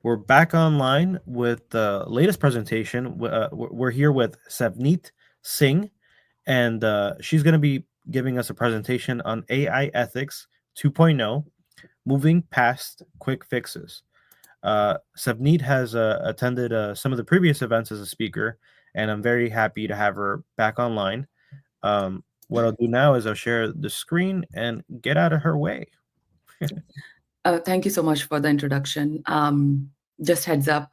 We're back online with the latest presentation. We're here with Savneet Singh, and she's going to be giving us a presentation on AI ethics 2.0, moving past quick fixes. Savneet has attended some of the previous events as a speaker, and I'm very happy to have her back online. What I'll do now is I'll share the screen and get out of her way. Thank you so much for the introduction. Just heads up,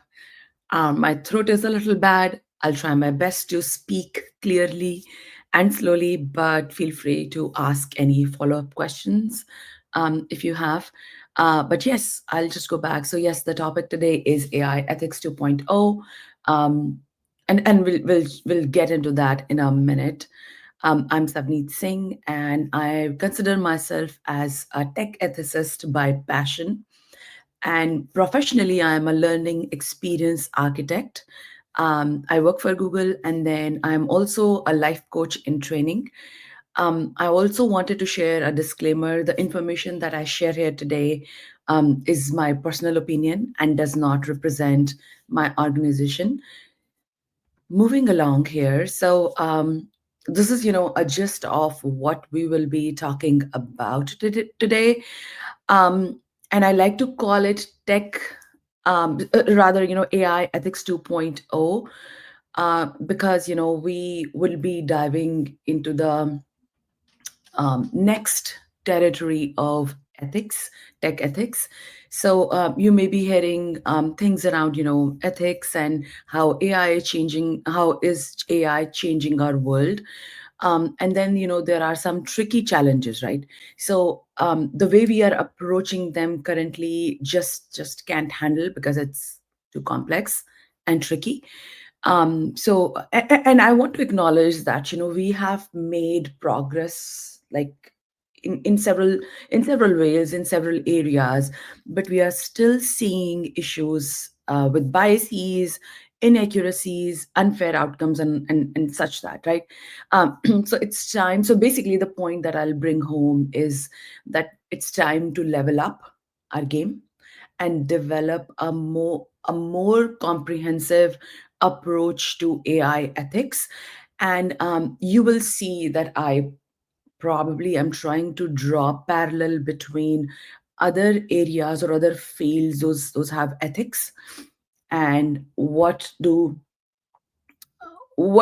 my throat is a little bad. I'll try my best to speak clearly and slowly, but feel free to ask any follow up questions if you have. But yes, I'll just go back. So, yes, the topic today is AI Ethics 2.0. Um, and we'll get into that in a minute. I'm Savneet Singh, and I consider myself as a tech ethicist by passion. And professionally, I'm a learning experience architect. I work for Google, and then I'm also a life coach in training. I also wanted to share a disclaimer. The information that I share here today is my personal opinion and does not represent my organization. Moving along here, so this is, a gist of what we will be talking about today. um, and I like to call it tech, rather, AI ethics 2.0, because, we will be diving into the next territory of ethics, tech ethics. So you may be hearing things around, ethics and how how is AI changing our world. And then, there are some tricky challenges, right? So the way we are approaching them currently just can't handle because it's too complex and tricky. And I want to acknowledge that, we have made progress, like in several ways, in several areas, but we are still seeing issues with biases, inaccuracies, unfair outcomes, and such that, right? So it's time. So basically, the point that I'll bring home is that it's time to level up our game and develop a more comprehensive approach to AI ethics. And you will see that I probably am trying to draw parallel between other areas or other fields, those have ethics, and what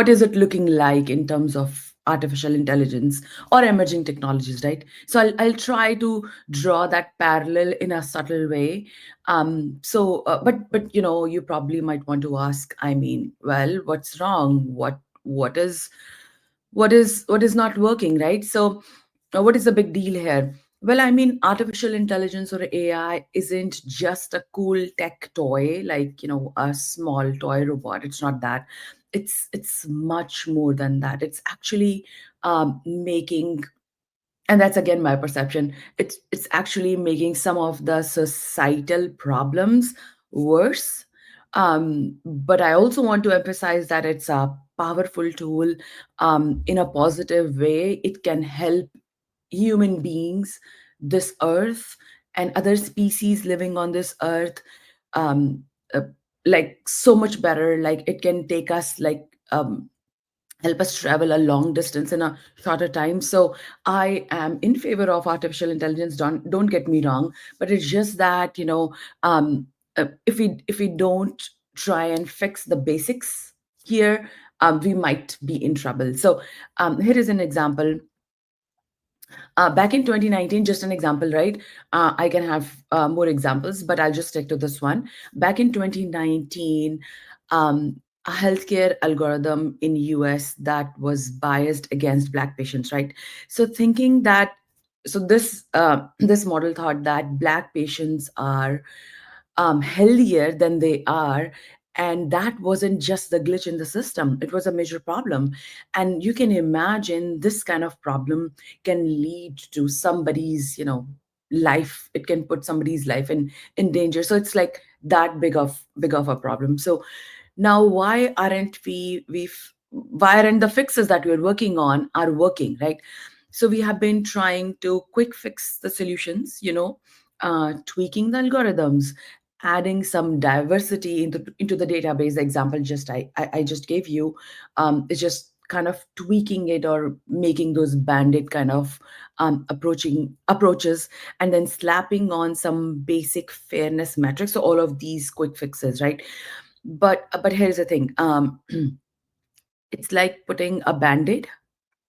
is it looking like in terms of artificial intelligence or emerging technologies, right? So I'll try to draw that parallel in a subtle way. But you probably might want to ask, I mean, well, what's wrong? What is not working, right? So what is the big deal here? Well, I mean, artificial intelligence or AI isn't just a cool tech toy, like, a small toy robot. It's not that. It's much more than that. It's actually making, and that's again my perception, it's actually making some of the societal problems worse. But I also want to emphasize that it's a powerful tool. In a positive way, it can help human beings, this earth, and other species living on this earth, um, uh, like so much better. Like it can take us, like, help us travel a long distance in a shorter time. So I am in favor of artificial intelligence. Don't get me wrong, but it's just that, if we don't try and fix the basics here, we might be in trouble. So here is an example. Back in 2019, just an example, right? I can have more examples, but I'll just stick to this one. Back in 2019, um, a healthcare algorithm in US that was biased against Black patients, right? So thinking that, so this model thought that Black patients are healthier than they are. And that wasn't just the glitch in the system, it was a major problem. And you can imagine this kind of problem can lead to somebody's, life. It can put somebody's life in danger. So it's like that big of a problem. So now, why aren't the fixes that we're working on are working, right? So we have been trying to quick fix the solutions, tweaking the algorithms, adding some diversity into the database. The example just I just gave you, is just kind of tweaking it or making those bandit kind of approaches, and then slapping on some basic fairness metrics. So all of these quick fixes, right? But here's the thing. It's like putting a band-aid,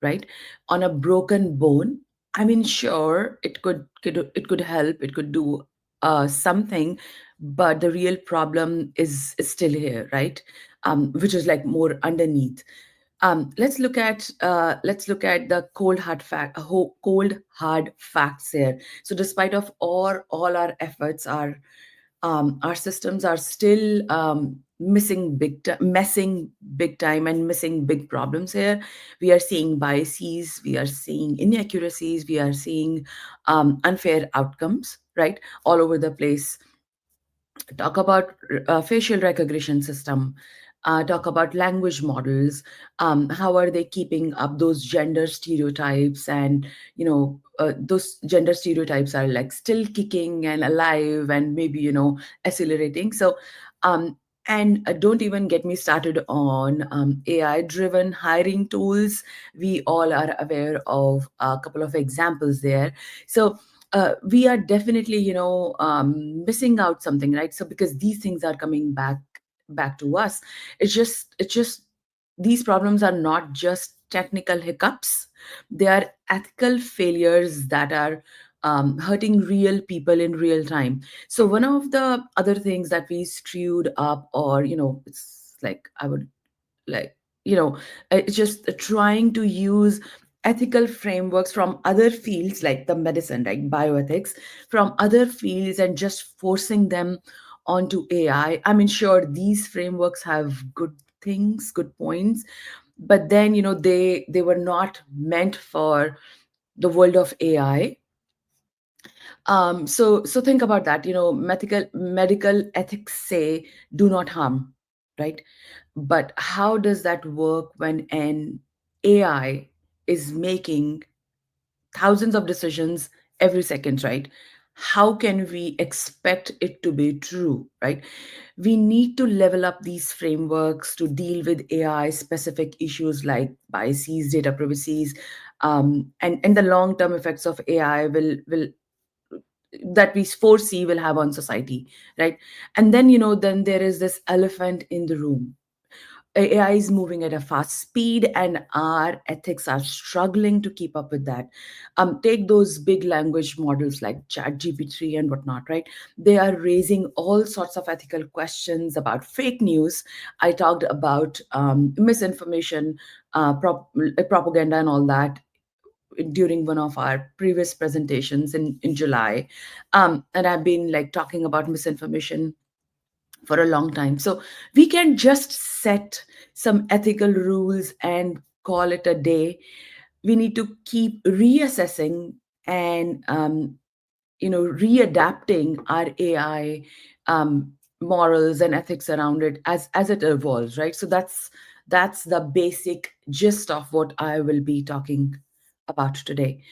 right, on a broken bone. I mean, sure, it could help, it could do something, but the real problem is still here, right? Which is like more underneath. Let's look at the cold hard facts here. So despite of all our efforts, our systems are still messing big time and missing big problems here. We are seeing biases, we are seeing inaccuracies, we are seeing unfair outcomes, right, all over the place. Talk about facial recognition system, talk about language models. How are they keeping up those gender stereotypes? And those gender stereotypes are like still kicking and alive and maybe accelerating. So and don't even get me started on AI driven hiring tools. We all are aware of a couple of examples there. So we are definitely missing out something, right? So because these things are coming back to us, it's just these problems are not just technical hiccups, they are ethical failures that are hurting real people in real time. So one of the other things that we screwed up, or it's like I would like you know it's just trying to use ethical frameworks from other fields like the medicine, right, bioethics, from other fields and just forcing them onto AI. I mean, sure, these frameworks have good things, good points, but then they were not meant for the world of AI. So think about that. Medical ethics say do not harm, right? But how does that work when an AI is making thousands of decisions every second, right? How can we expect it to be true, right? We need to level up these frameworks to deal with AI specific issues like biases, data privacies, and the long term effects of AI will that we foresee will have on society, right? And then then there is this elephant in the room. AI is moving at a fast speed, and our ethics are struggling to keep up with that. Take those big language models like ChatGPT and whatnot, right? They are raising all sorts of ethical questions about fake news. I talked about misinformation, propaganda, and all that during one of our previous presentations in July. And I've been like talking about misinformation for a long time. So we can just set some ethical rules and call it a day. We need to keep reassessing and readapting our AI um, morals and ethics around it as it evolves, right? So that's the basic gist of what I will be talking about today.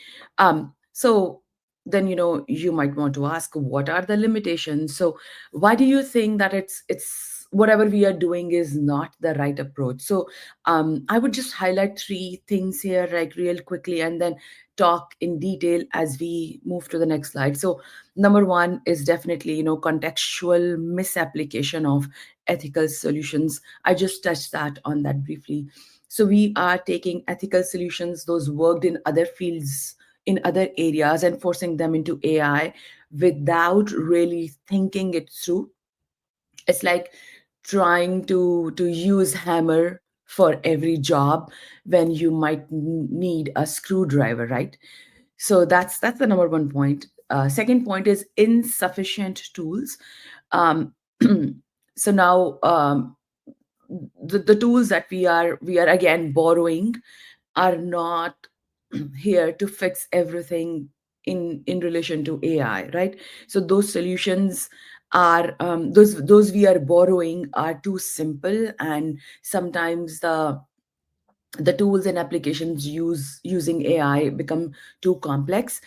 So then you might want to ask, what are the limitations? So why do you think that it's whatever we are doing is not the right approach? So I would just highlight three things here, like real quickly, and then talk in detail as we move to the next slide. So number one is definitely contextual misapplication of ethical solutions. I just touched that on that briefly. So we are taking ethical solutions, those worked in other fields, in other areas, and forcing them into AI without really thinking it through. It's like trying to use hammer for every job when you might need a screwdriver, right? So that's the number one point. Second point is insufficient tools. um, so now the tools that we are again borrowing are not here to fix everything in relation to AI, right? So those solutions are those we are borrowing are too simple, and sometimes the tools and applications using AI become too complex.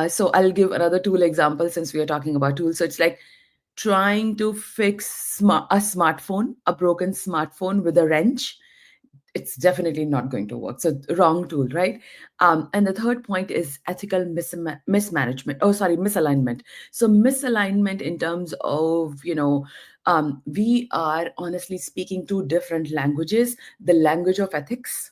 So I'll give another tool example since we are talking about tools. So it's like trying to fix a smartphone, a broken smartphone with a wrench, it's definitely not going to work. So wrong tool, right? And the third point is ethical mismanagement. Oh, sorry, misalignment. So misalignment in terms of, we are honestly speaking two different languages: the language of ethics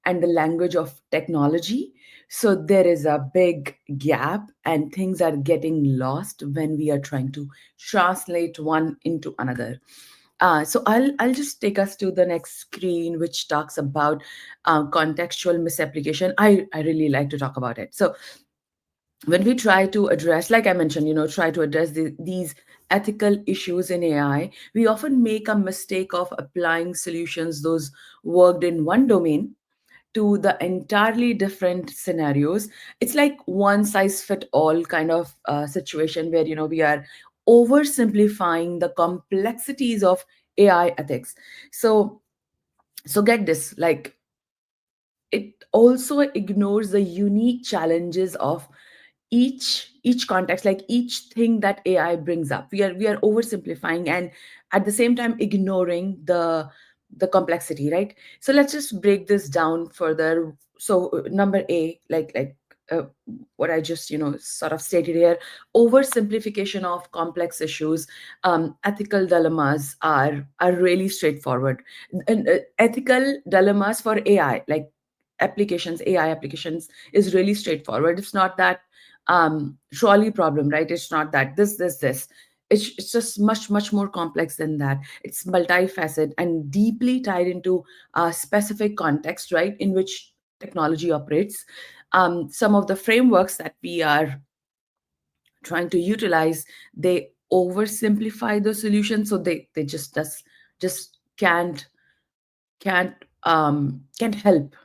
and the language of technology. So there is a big gap, and things are getting lost when we are trying to translate one into another. So I'll just take us to the next screen, which talks about contextual misapplication. I really like to talk about it. So when we try to address, like I mentioned, try to address these ethical issues in AI, we often make a mistake of applying solutions those worked in one domain to the entirely different scenarios. It's like one size fit all kind of situation where we are oversimplifying the complexities of AI ethics. So get this, like, it also ignores the unique challenges of each context, like each thing that AI brings up. We are oversimplifying and at the same time ignoring the complexity, right? So let's just break this down further. So number A, like uh, what I just sort of stated here: oversimplification of complex issues. Ethical dilemmas are really straightforward. And ethical dilemmas for AI, like applications, AI applications, is really straightforward. It's not that trolley problem, right? It's not that this. It's just much more complex than that. It's multifaceted and deeply tied into a specific context, right, in which technology operates. Some of the frameworks that we are trying to utilize, they oversimplify the solution, so they just can't help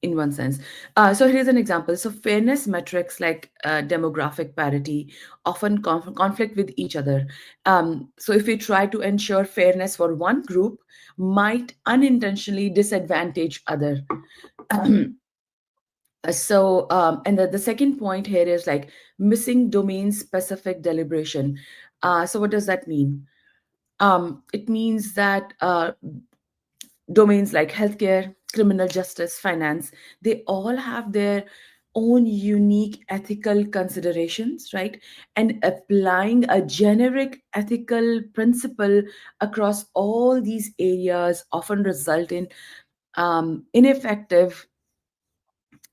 in one sense. So here's an example. So fairness metrics like demographic parity often conflict with each other. So if we try to ensure fairness for one group, might unintentionally disadvantage other. And the second point here is like missing domain specific deliberation. So what does that mean? It means that domains like healthcare, criminal justice, finance, they all have their own unique ethical considerations, right? And applying a generic ethical principle across all these areas often result in ineffective,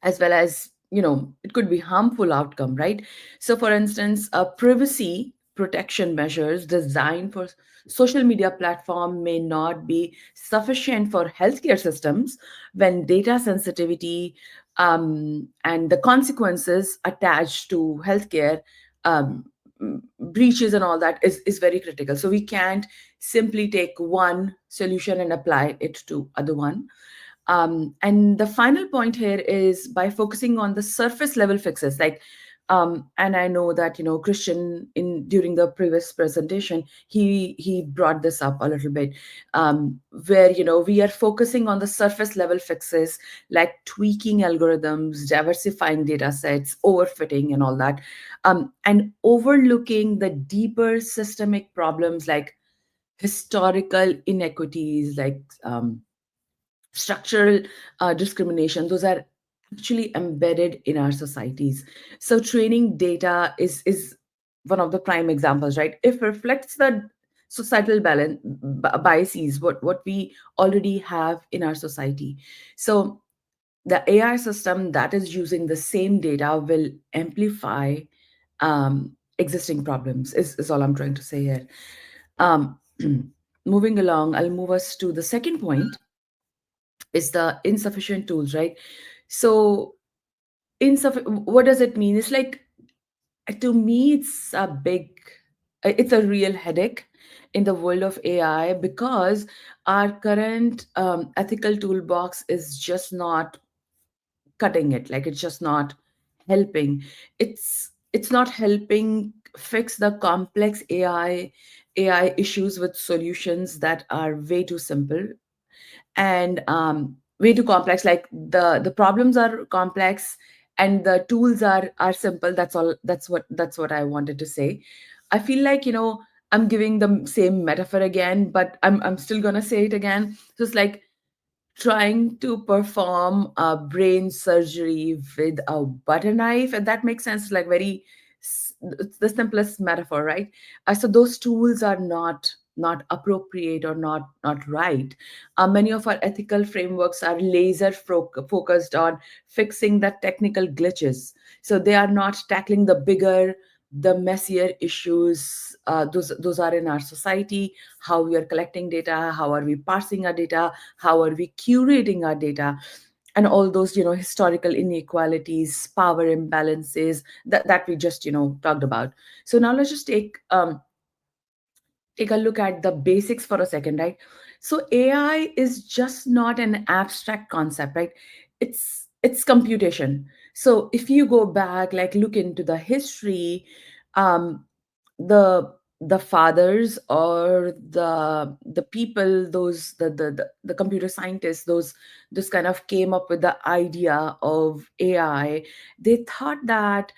as well as it could be harmful outcome, right? So for instance, a privacy protection measures designed for social media platform may not be sufficient for healthcare systems when data sensitivity and the consequences attached to healthcare um, breaches and all that is very critical. So we can't simply take one solution and apply it to other one. And the final point here is by focusing on the surface level fixes, like, and I know that Christian, in during the previous presentation, he brought this up a little bit, where we are focusing on the surface level fixes, like tweaking algorithms, diversifying data sets, overfitting, and all that, and overlooking the deeper systemic problems like historical inequities, like structural discrimination. Those are actually embedded in our societies. So training data is one of the prime examples, right? It reflects the societal balance biases, what we already have in our society. So the AI system that is using the same data will amplify existing problems, is all I'm trying to say here. um, Moving along, I'll move us to the second point, is the insufficient tools, right? So what does it mean? It's like, to me, it's a real headache in the world of AI, because our current ethical toolbox is just not cutting it. Like, it's just not helping. It's not helping fix the complex AI issues with solutions that are way too simple and way too complex. Like, the problems are complex and the tools are simple. That's all. That's what I wanted to say. I feel like, I'm giving the same metaphor again, but I'm still gonna say it again. So it's like trying to perform a brain surgery with a butter knife, and that makes sense. Like very it's the simplest metaphor, right? So those tools are not appropriate or not right. Many of our ethical frameworks are laser focused on fixing the technical glitches, so they are not tackling the bigger, the messier issues. Those are in our society: how we are collecting data, how are we parsing our data, how are we curating our data, and all those historical inequalities, power imbalances that we just talked about. So now let's just take a look at the basics for a second, right? So AI is just not an abstract concept, right? It's computation. So if you go back, like look into the history, um the the fathers or the people, those the computer scientists, those kind of came up with the idea of AI. They thought that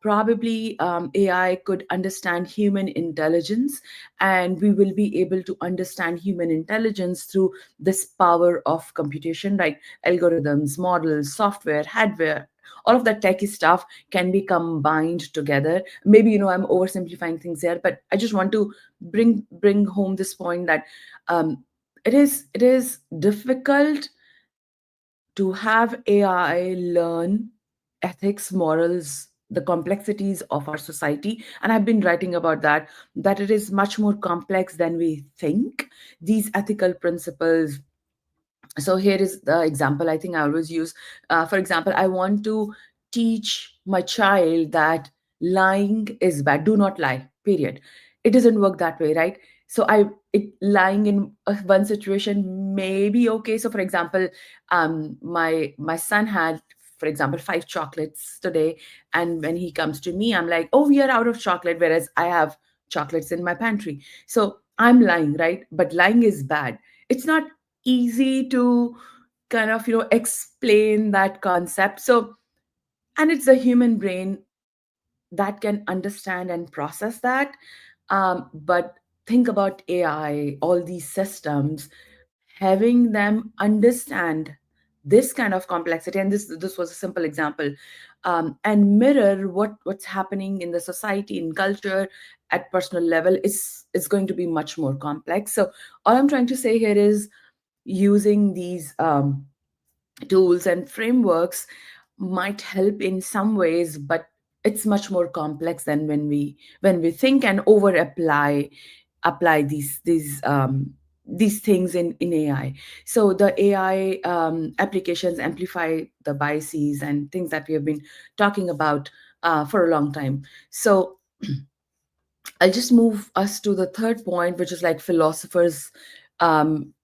probably AI could understand human intelligence, and we will be able to understand human intelligence through this power of computation, right? Algorithms, models, software, hardware, all of that techie stuff can be combined together. Maybe I'm oversimplifying things here, but I just want to bring home this point that um, it is difficult to have AI learn ethics, morals, the complexities of our society. And I've been writing about that it is much more complex than we think. These ethical principles, so here is the example I think I always use. For example, I want to teach my child that lying is bad. Do not lie, period. It doesn't work that way, right? So lying in one situation may be okay. So for example, my son had, for example, 5 chocolates today, and when he comes to me, I'm like, oh, we are out of chocolate, whereas I have chocolates in my pantry. So I'm lying, right? But lying is bad. It's not easy to kind of explain that concept. So, and it's the human brain that can understand and process that. But think about AI, all these systems, having them understand this kind of complexity, and this was a simple example, and mirror what's happening in the society, in culture, at personal level, is going to be much more complex. So all I'm trying to say here is using these tools and frameworks might help in some ways, but it's much more complex than when we think and over apply these things in AI. So the AI applications amplify the biases and things that we have been talking about for a long time. So I'll just move us to the third point, which is like philosophers'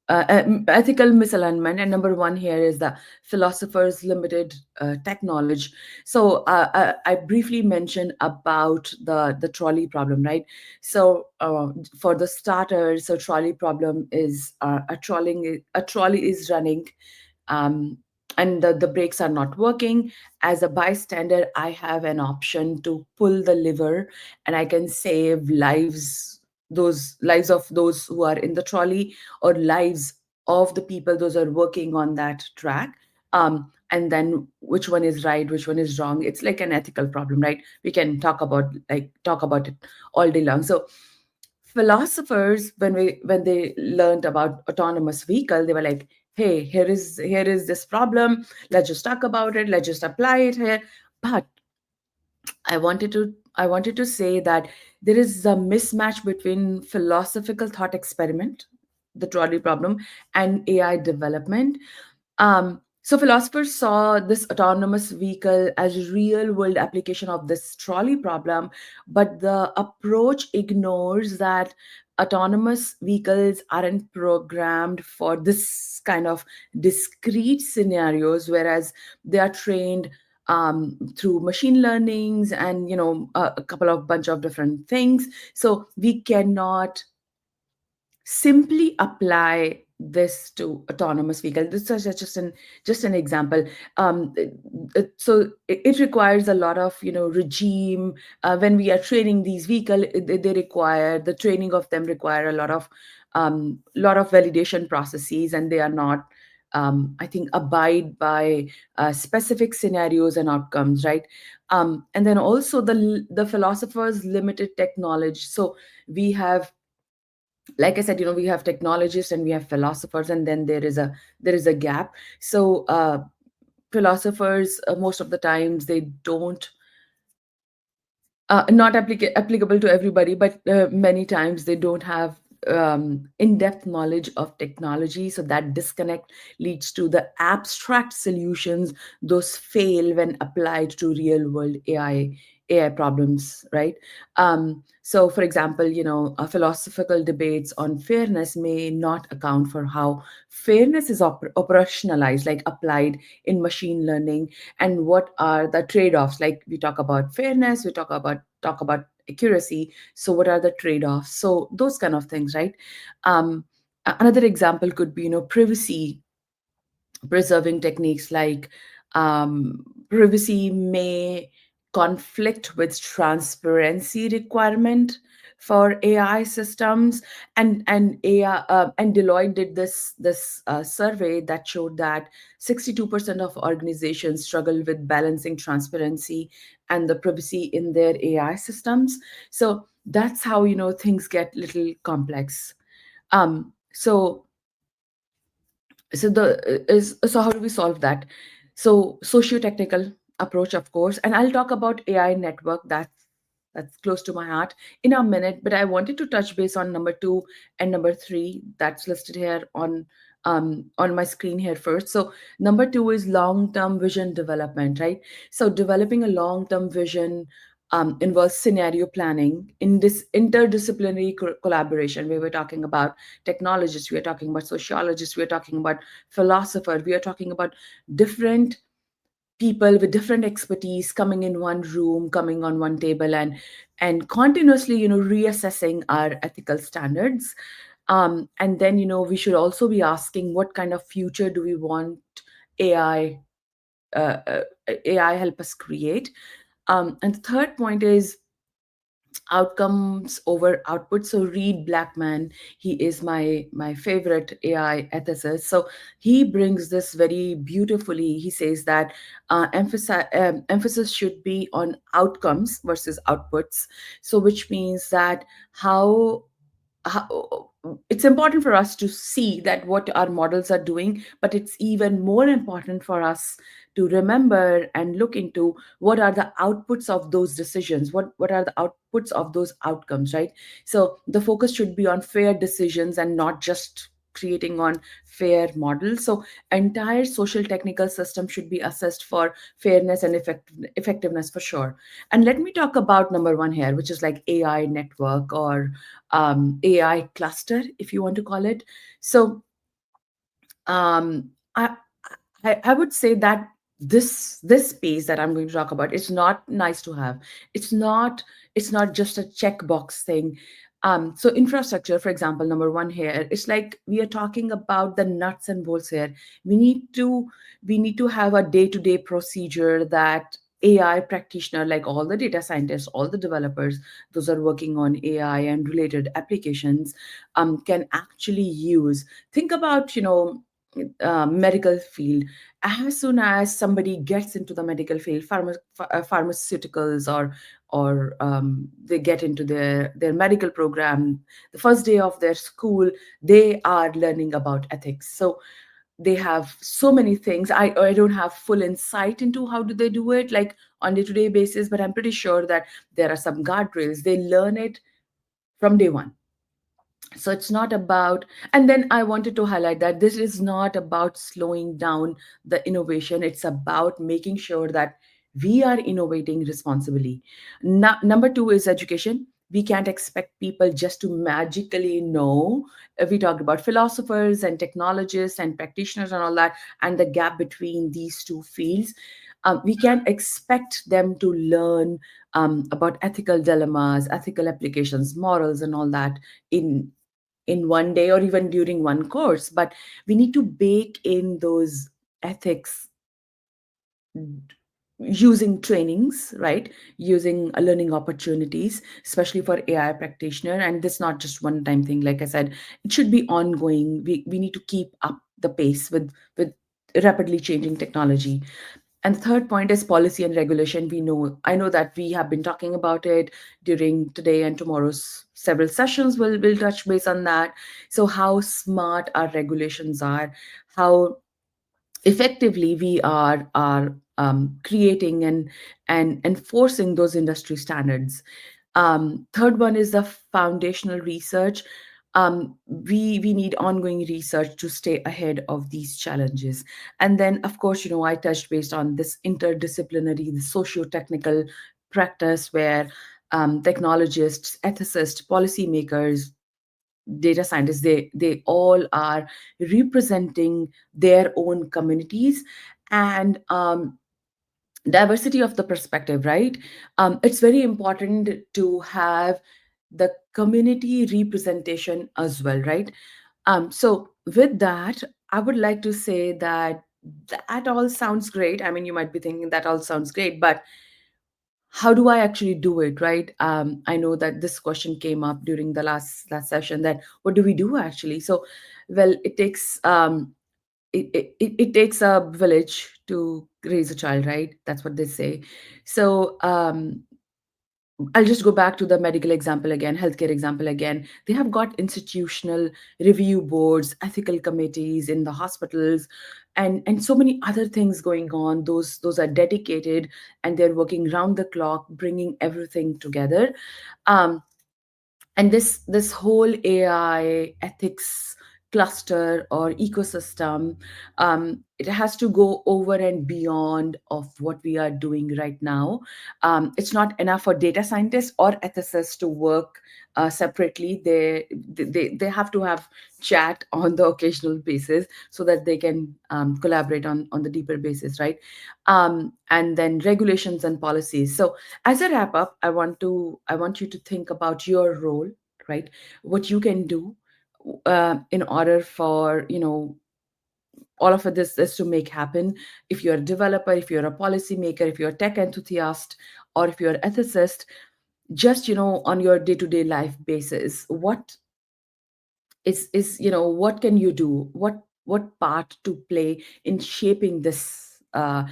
ethical misalignment. And number one here is the philosophers' limited tech knowledge. So I briefly mentioned about the trolley problem, right? So for the starters, so trolley problem is a trolley is running, um, and the brakes are not working. As a bystander, I have an option to pull the lever, and I can save lives, those lives of those who are in the trolley, or lives of the people those are working on that track. And then which one is right, which one is wrong? It's like an ethical problem, right? We can talk about it all day long. So philosophers, when they learned about autonomous vehicle, they were like, hey, here is this problem, let's just talk about it, let's just apply it here. But I wanted to say that there is a mismatch between philosophical thought experiment, the trolley problem, and AI development. So philosophers saw this autonomous vehicle as real world application of this trolley problem, but the approach ignores that autonomous vehicles aren't programmed for this kind of discrete scenarios, whereas they are trained through machine learnings and a couple of bunch of different things. So we cannot simply apply this to autonomous vehicle. This is just an example. So it requires a lot of regime. When we are training these vehicle, they require the training of them require a lot of validation processes, and they are not, I think, abide by specific scenarios and outcomes, right? And then also the philosophers limited technology. So we have, like I said, we have technologists and we have philosophers, and then there is a gap. So philosophers, most of the times, they don't, not applicable to everybody, but many times they don't have in-depth knowledge of technology. So that disconnect leads to the abstract solutions. Those fail when applied to real world AI problems, right? So, for example, philosophical debates on fairness may not account for how fairness is operationalized, like applied in machine learning, and what are the trade-offs. Like, we talk about fairness, we talk about accuracy. So what are the trade-offs? So those kind of things, right? Another example could be, privacy preserving techniques, like privacy may conflict with transparency requirement for AI systems. And AI, and Deloitte did this survey that showed that 62% of organizations struggle with balancing transparency and the privacy in their AI systems. So that's how things get little complex. So how do we solve that? So socio-technical approach, of course, and I'll talk about AI network. That's close to my heart in a minute, but I wanted to touch base on number 2 and number 3 that's listed here on my screen here first. So number 2 is long-term vision development, right? So developing a long-term vision involves scenario planning in this interdisciplinary collaboration, where we're talking about technologists, we are talking about sociologists, we are talking about philosophers, we are talking about different people with different expertise coming in one room, coming on one table, and continuously reassessing our ethical standards. And then we should also be asking, what kind of future do we want ai uh, uh, AI help us create? And the third point is outcomes over output. So Reed Blackman, he is my favorite AI ethicist. So he brings this very beautifully. He says that emphasis should be on outcomes versus outputs. So which means that how it's important for us to see that what our models are doing, but it's even more important for us to remember and look into what are the outputs of those decisions, what are the outputs of those outcomes, right? So the focus should be on fair decisions and not just creating on fair models. So entire social technical system should be assessed for fairness and effectiveness, for sure. And let me talk about number 1 here, which is like AI network, or AI cluster, if you want to call it. So um, I, I would say that this space that I'm going to talk about is not nice to have. It's not just a checkbox thing. So infrastructure, for example, number 1 here, it's like we are talking about the nuts and bolts here. We need to we need to have a day-to-day procedure that AI practitioner, like all the data scientists, all the developers, those are working on AI and related applications, can actually use. Think about medical field. As soon as somebody gets into the medical field, pharmaceuticals, or they get into their medical program, the first day of their school, they are learning about ethics. So they have so many things. I don't have full insight into how do they do it, like on day-to-day basis, but I'm pretty sure that there are some guardrails. They learn it from day one. So it's not about, and then I wanted to highlight that this is not about slowing down the innovation. It's about making sure that we are innovating responsibly. Number 2 is education. We can't expect people just to magically know. If we talk about philosophers and technologists and practitioners and all that, and the gap between these two fields, we can't expect them to learn about ethical dilemmas, ethical applications, morals, and all that in in one day or even during one course, but we need to bake in those ethics using trainings, right? Using learning opportunities, especially for AI practitioner. And this not just one time thing. Like I said, it should be ongoing. We need to keep up the pace with rapidly changing technology. And the third point is policy and regulation. I know that we have been talking about it during today and tomorrow's several sessions. We'll touch base on that. So how smart our regulations are, how effectively we are creating and enforcing those industry standards. Third one is the foundational research. We need ongoing research to stay ahead of these challenges. And then, of course, I touched based on this interdisciplinary, the socio-technical practice where technologists, ethicists, policymakers, data scientists, they all are representing their own communities. And diversity of the perspective, right? It's very important to have the community representation as well, right? So with that, I would like to say that that all sounds great. I mean, you might be thinking that all sounds great, but how do I actually do it, right? I know that this question came up during the last session, that what do we do actually? So, well, it takes a village to raise a child, right? That's what they say. So I'll just go back to the medical example again, healthcare example again. They have got institutional review boards, ethical committees in the hospitals, and so many other things going on. Those are dedicated, and they're working round the clock, bringing everything together. Um, and this whole AI ethics cluster or ecosystem, it has to go over and beyond of what we are doing right now. It's not enough for data scientists or ethicists to work separately. They have to have chat on the occasional basis so that they can collaborate on the deeper basis, right? And then regulations and policies. So as a wrap up, I want you to think about your role, right? What you can do in order for all of this is to make happen. If you're a developer, if you're a policymaker, if you're a tech enthusiast, or if you're an ethicist, just on your day-to-day life basis, what can you do, what part to play in shaping this AI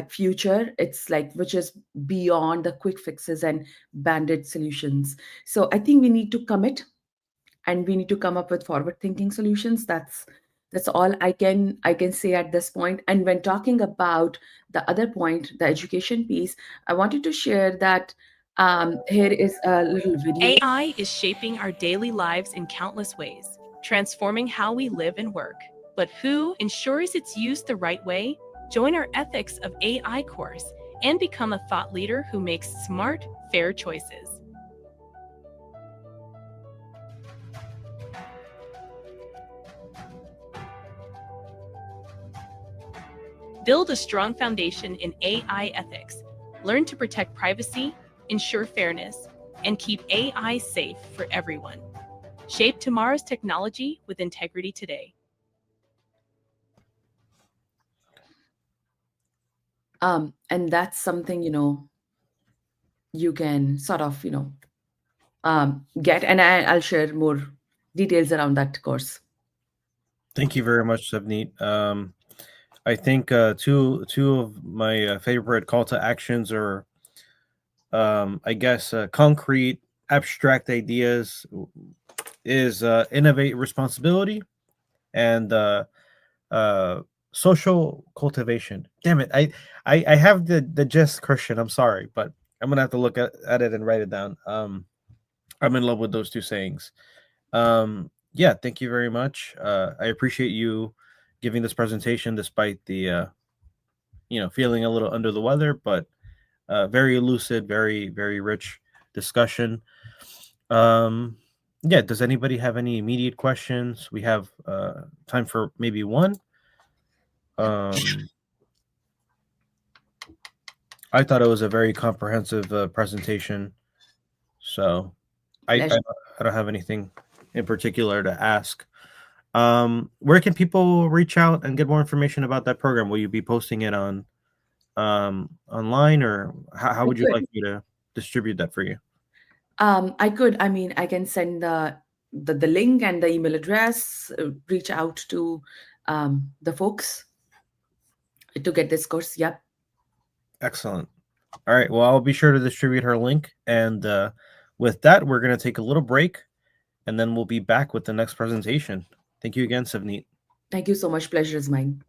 future, it's like, which is beyond the quick fixes and banded solutions. So I think we need to commit, and we need to come up with forward thinking solutions. That's all I can say at this point. And when talking about the other point, the education piece, I wanted to share that here is a little video. AI is shaping our daily lives in countless ways, transforming how we live and work. But who ensures it's used the right way? Join our Ethics of AI course and become a thought leader who makes smart, fair choices. Build a strong foundation in AI ethics. Learn to protect privacy, ensure fairness, and keep AI safe for everyone. Shape tomorrow's technology with integrity today. And that's something you can sort of get, and I'll share more details around that course. Thank you very much, Savneet. I think two of my favorite call to actions are, I guess, concrete, abstract ideas is innovate responsibility and social cultivation. Damn it, I have the gist, Christian. I'm sorry, but I'm gonna have to look at it and write it down. I'm in love with those two sayings. Yeah, thank you very much. I appreciate you giving this presentation despite the feeling a little under the weather, but very lucid, very rich discussion. Um, yeah, does anybody have any immediate questions? We have time for maybe one. Um, I thought it was a very comprehensive presentation. So I Pleasure. I don't have anything in particular to ask. Where can people reach out and get more information about that program? Will you be posting it on online, or how I would you could. like me to distribute that for you? I could. I mean, I can send the link and the email address. Reach out to the folks to get this course. Yep. Excellent. All right. Well, I'll be sure to distribute her link. And with that, we're going to take a little break, and then we'll be back with the next presentation. Thank you again, Savneet. Thank you so much. Pleasure is mine.